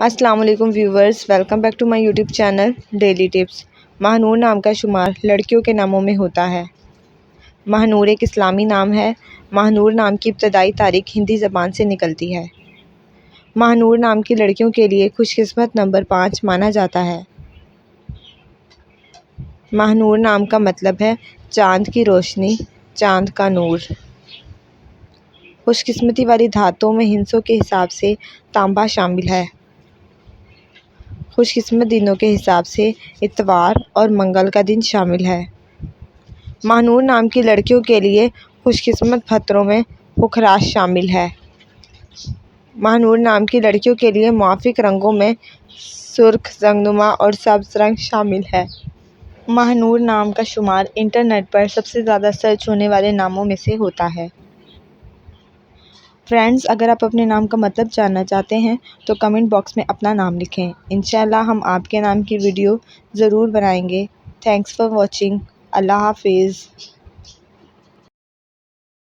السلام علیکم viewers, welcome back to my YouTube channel daily tips. Mahnoor نام کا شمار لڑکیوں کے ناموں میں ہوتا ہے۔ ماہنور ایک اسلامی نام ہے۔ ماہنور نام کی ابتدائی تاریخ ہندی زبان سے نکلتی ہے۔ ماہنور نام کی لڑکیوں کے لیے خوش قسمت نمبر 5 مانا جاتا ہے۔ ماہنور نام کا مطلب ہے چاند کی روشنی، چاند کا نور۔ خوش قسمتی والی دھاتوں میں ہندسوں کے حساب سے تانبا شامل ہے۔ خوش قسمت دنوں کے حساب سے اتوار اور منگل کا دن شامل ہے۔ ماہنور نام کی لڑکیوں کے لیے خوش قسمت پتھروں میں پکھراش شامل ہے۔ ماہنور نام کی لڑکیوں کے لیے موافق رنگوں میں سرخ، رنگنما اور سبز رنگ شامل ہے۔ ماہنور نام کا شمار انٹرنیٹ پر سب سے زیادہ سرچ ہونے والے ناموں میں سے ہوتا ہے۔ فرینڈز، اگر آپ اپنے نام کا مطلب جاننا چاہتے ہیں تو کمنٹ باکس میں اپنا نام لکھیں۔ انشاءاللہ ہم آپ کے نام کی ویڈیو ضرور بنائیں گے۔ Thanks for watching. اللہ حافظ۔